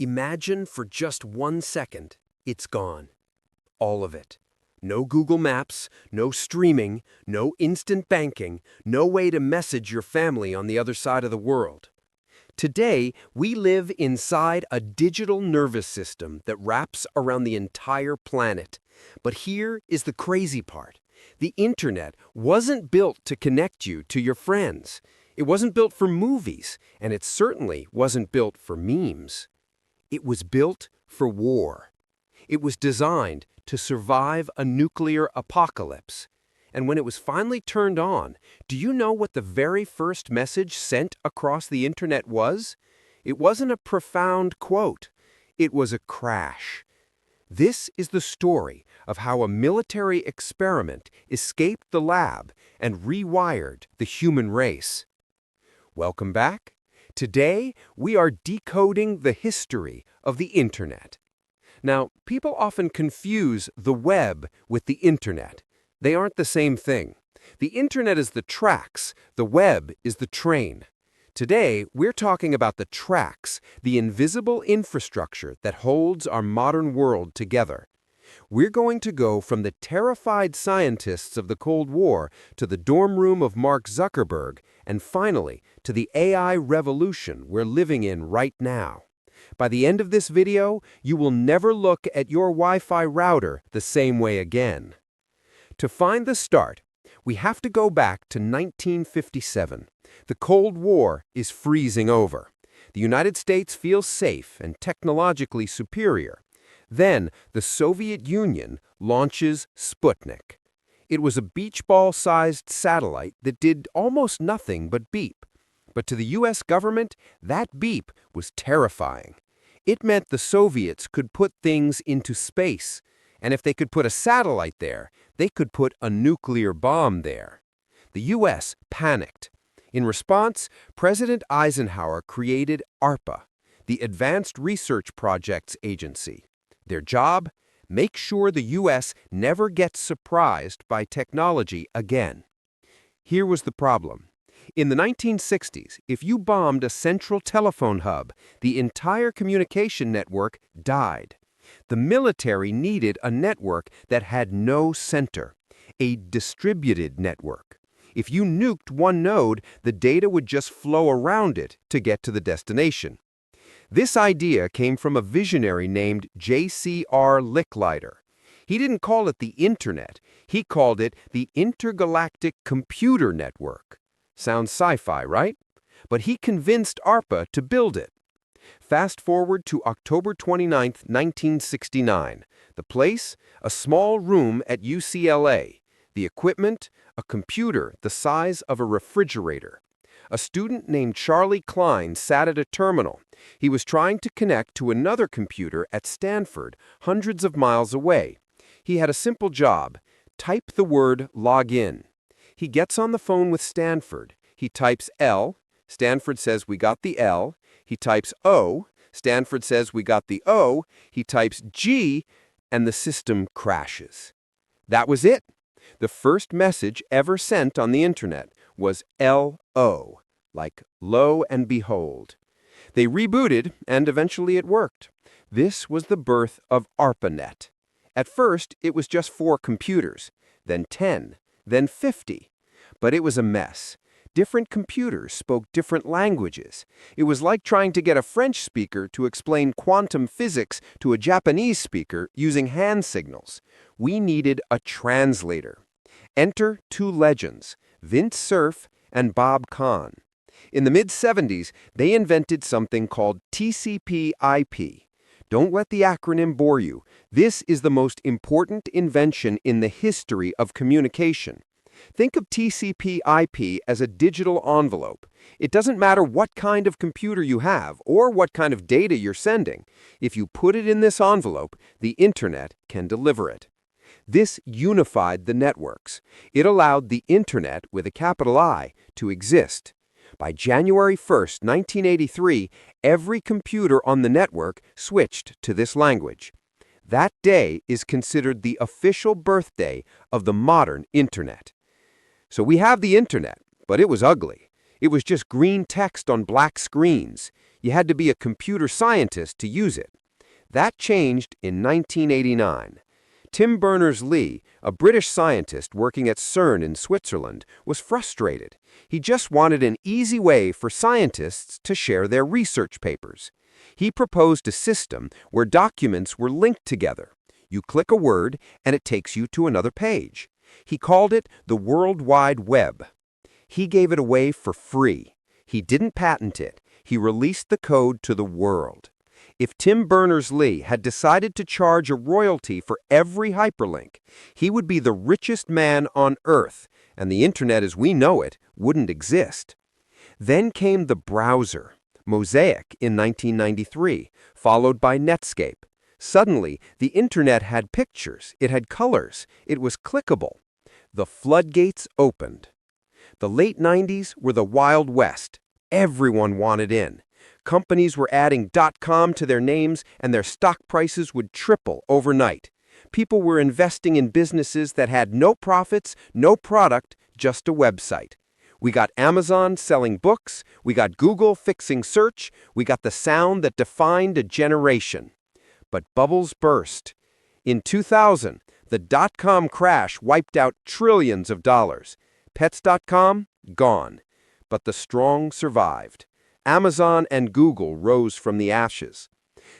Imagine for just 1 second, it's gone. All of it. No Google Maps, no streaming, no instant banking, no way to message your family on the other side of the world. Today, we live inside a digital nervous system that wraps around the entire planet. But here is the crazy part. The internet wasn't built to connect you to your friends. It wasn't built for movies, and it certainly wasn't built for memes. It was built for war. It was designed to survive a nuclear apocalypse. And when it was finally turned on, do you know what the very first message sent across the internet was? It wasn't a profound quote. It was a crash. This is the story of how a military experiment escaped the lab and rewired the human race. Welcome back. Today, we are decoding the history of the internet. Now, people often confuse the web with the internet. They aren't the same thing. The internet is the tracks, the web is the train. Today, we're talking about the tracks, the invisible infrastructure that holds our modern world together. We're going to go from the terrified scientists of the Cold War to the dorm room of Mark Zuckerberg, and finally, to the AI revolution we're living in right now. By the end of this video, you will never look at your Wi-Fi router the same way again. To find the start, we have to go back to 1957. The Cold War is freezing over. The United States feels safe and technologically superior. Then, the Soviet Union launches Sputnik. It was a beach ball-sized satellite that did almost nothing but beep. But to the U.S. government, that beep was terrifying. It meant the Soviets could put things into space. And if they could put a satellite there, they could put a nuclear bomb there. The U.S. panicked. In response, President Eisenhower created ARPA, the Advanced Research Projects Agency. Their job? Make sure the U.S. never gets surprised by technology again. Here was the problem. In the 1960s, if you bombed a central telephone hub, the entire communication network died. The military needed a network that had no center, a distributed network. If you nuked one node, the data would just flow around it to get to the destination. This idea came from a visionary named J.C.R. Licklider. He didn't call it the Internet. He called it the Intergalactic Computer Network. Sounds sci-fi, right? But he convinced ARPA to build it. Fast forward to October 29, 1969. The place? A small room at UCLA. The equipment? A computer the size of a refrigerator. A student named Charlie Klein sat at a terminal. He was trying to connect to another computer at Stanford, hundreds of miles away. He had a simple job. Type the word login. He gets on the phone with Stanford. He types L. Stanford says we got the L. He types O. Stanford says we got the O. He types G, and the system crashes. That was it. The first message ever sent on the internet was LO, like lo and behold. They rebooted, and eventually it worked. This was the birth of ARPANET. At first, it was just 4 computers, then 10, then 50. But it was a mess. Different computers spoke different languages. It was like trying to get a French speaker to explain quantum physics to a Japanese speaker using hand signals. We needed a translator. Enter 2 legends, Vint Cerf and Bob Kahn. In the mid-70s, they invented something called TCP/IP. Don't let the acronym bore you. This is the most important invention in the history of communication. Think of TCP/IP as a digital envelope. It doesn't matter what kind of computer you have or what kind of data you're sending. If you put it in this envelope, the internet can deliver it. This unified the networks. It allowed the internet, with a capital I, to exist. By January 1st, 1983, every computer on the network switched to this language. That day is considered the official birthday of the modern internet. So we have the internet, but it was ugly. It was just green text on black screens. You had to be a computer scientist to use it. That changed in 1989. Tim Berners-Lee, a British scientist working at CERN in Switzerland, was frustrated. He just wanted an easy way for scientists to share their research papers. He proposed a system where documents were linked together. You click a word, and it takes you to another page. He called it the World Wide Web. He gave it away for free. He didn't patent it. He released the code to the world. If Tim Berners-Lee had decided to charge a royalty for every hyperlink, he would be the richest man on Earth, and the Internet as we know it wouldn't exist. Then came the browser, Mosaic in 1993, followed by Netscape. Suddenly, the Internet had pictures, it had colors, it was clickable. The floodgates opened. The late 90s were the Wild West. Everyone wanted in. Companies were adding .com to their names, and their stock prices would triple overnight. People were investing in businesses that had no profits, no product, just a website. We got Amazon selling books, we got Google fixing search, we got the sound that defined a generation. But bubbles burst. In 2000, the .com crash wiped out trillions of dollars. Pets.com, gone. But the strong survived. Amazon and Google rose from the ashes.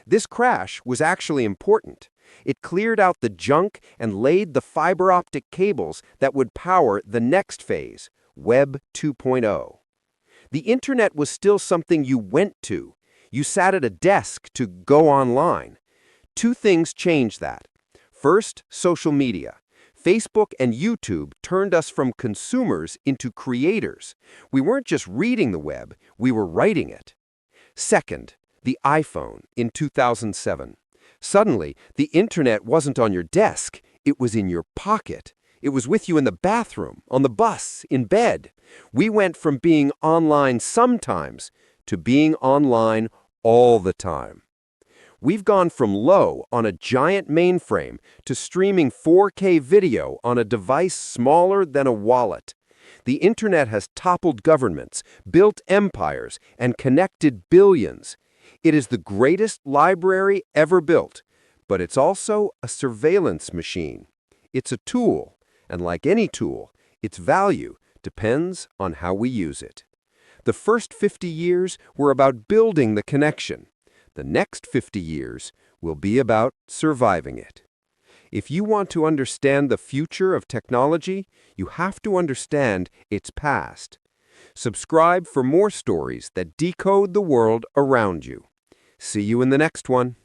This crash was actually important. It cleared out the junk and laid the fiber optic cables that would power the next phase, Web 2.0. The Internet was still something you went to. You sat at a desk to go online. Two things changed that. First, social media. Facebook and YouTube turned us from consumers into creators. We weren't just reading the web, we were writing it. Second, the iPhone in 2007. Suddenly, the Internet wasn't on your desk, it was in your pocket. It was with you in the bathroom, on the bus, in bed. We went from being online sometimes to being online all the time. We've gone from low on a giant mainframe to streaming 4K video on a device smaller than a wallet. The Internet has toppled governments, built empires, and connected billions. It is the greatest library ever built, but it's also a surveillance machine. It's a tool, and like any tool, its value depends on how we use it. The first 50 years were about building the connection. The next 50 years will be about surviving it. If you want to understand the future of technology, you have to understand its past. Subscribe for more stories that decode the world around you. See you in the next one.